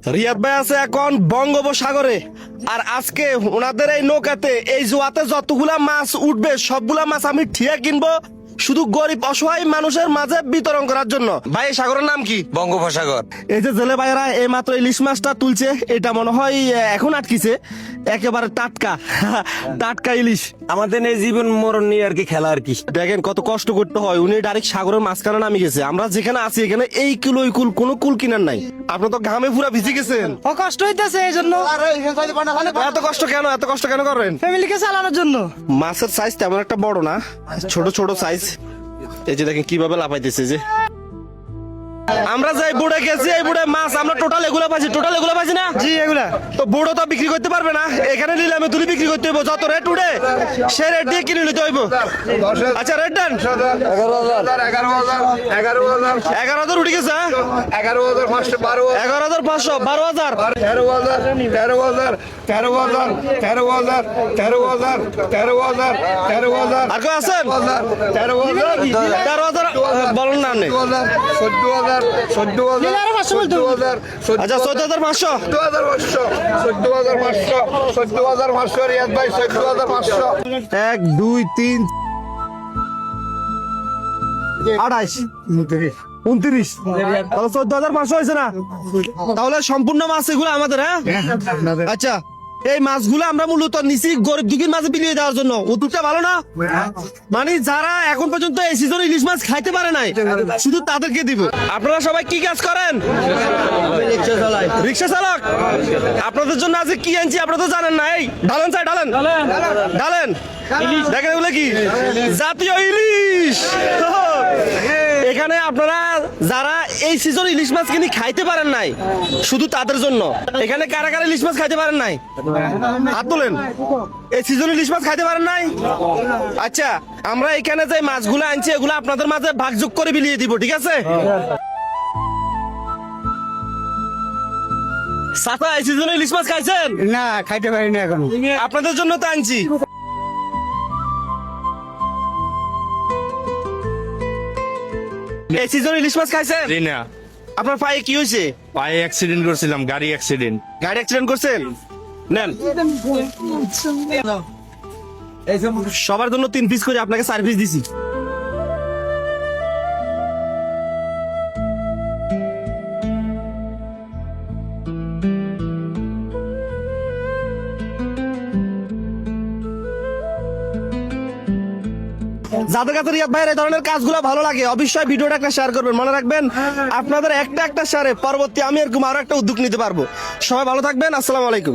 রিয়াদ ভাই আছে এখন বঙ্গোপসাগরে, আর আজকে ওনাদের এই নৌকাতে এই জোয়াতে যতগুলা মাছ উঠবে সবগুলা মাছ আমি ঠিয়া কিনবো, শুধু গরিব অসহায় মানুষের মাঝে বিতরণ করার জন্য। ভাই এই সাগরের নাম কি? বঙ্গোপসাগর। এই যে জেলে ভাইরা এই মাত্র ইলিশ মাছটা তুলছে, এটা মনে হয় এখন আটকিছে, একেবারে টাটকা টাটকা ইলিশ। আমাদের এই জীবন মরণ নিয়ে আর কি খেলা আর কি। দেখেন কত কষ্ট করতে হয়, উনি ডাইরেক্ট সাগরের মাঝখানে নামি গেছে। আমরা যেখানে আছি এখানে এই কুল ওই কুল, কোনো কুল কিনার নাই। আপনি তো ঘামে পুরা ভিজে গেছেন। ও কষ্ট হইতেছে এই জন্য। এত কষ্ট কেন, এত কষ্ট কেন করেন? ফ্যামিলিকে চালানোর জন্য। মাছের সাইজ তেমন একটা বড় না, ছোট ছোট সাইজ। এই যে দেখেন কিভাবে লাফাইতেছে। যে আমরা যাই বুড়ে গেছি, এই বুড়ে মাছ আমরা টোটাল এগুলো পাইছি না। জি এগুলা তো বুড়ো তো বিক্রি করতে পারবে না, এখানে নিলে আমি তুলি বিক্রি করতে হইব। যত রেট উঠে সে রেট দিয়ে কিনে নিতে হইব। আচ্ছা রেট দেন। 11,000 উঠে গেছে। 11,500, 11,500, 12,000, 13,000, 13,000, 13,000, 13,000, 13,000, 13,000, আর কেউ আছেন? 13,000, 13,000 বলেন না আপনি। 14,000, 14,000, দিলে আরো 500 বলতো। 14,000, আচ্ছা 14,500। 14,500, 14,500, রিয়াদ ভাই 14,500। 1 2 3 28 29, তাহলে 14,500 হয়েছে না? তাহলে সম্পূর্ণ মাছ এগুলো আমাদের। হ্যাঁ আচ্ছা, এই মাছগুলো আমরা মূলত নিছি গরিব দুঃখীর মাঝে বিলিয়ে দেওয়ার জন্য। উদ্যোগটা ভালো না? মানে যারা এখন পর্যন্ত এই সিজনে ইলিশ মাছ খাইতে পারে নাই, শুধু তাদেরকে দিব। আপনারা সবাই কি কাজ করেন? রিক্সা চালক। আপনাদের জন্য আজকে কি আনছি আপনারা তো জানেন না। এই ঢালেন চাই, ঢালেন ঢালেন। দেখেন এগুলো কি জাতীয় ইলিশ। এখানে আপনারা যারা এই সিজন ইলিশ মাছ কিনে খাইতে পারেন নাই, শুধু তাদের জন্য। এখানে কারা কারা ইলিশ মাছ খাইতে পারেন নাই হাত তোলেন। এই সিজন ইলিশ মাছ খাইতে পারেন নাই? আচ্ছা, আমরা এখানে যে মাছগুলো আনছি এগুলো আপনাদের মাঝে ভাগযোগ করে বিলিয়ে দিব, ঠিক আছে? সাথা এই সিজনে ইলিশ মাছ খাইছেন? না খাইতে পারি না এখন। আপনাদের জন্য তো আনছি। এই সিজনে ইলিশ মাছ খাইছেন? জি না, আপনার পায়ে কি হয়েছে? পায়ে অ্যাক্সিডেন্ট করছিলাম, গাড়ি অ্যাক্সিডেন্ট। গাড়ি অ্যাক্সিডেন্ট করছেন? নেন, সবার জন্য 3 পিস করে, আপনাকে 4 পিস দিছি। যাদের কাছে রিয়াদ ভাইয়ের এই ধরনের কাজগুলো ভালো লাগে অবশ্যই ভিডিওটা একটা শেয়ার করবেন। মনে রাখবেন আপনাদের একটা শেয়ারে পরবর্তী আমি এরকম আরো একটা উদ্যোগ নিতে পারবো। সবাই ভালো থাকবেন, আসসালামু আলাইকুম।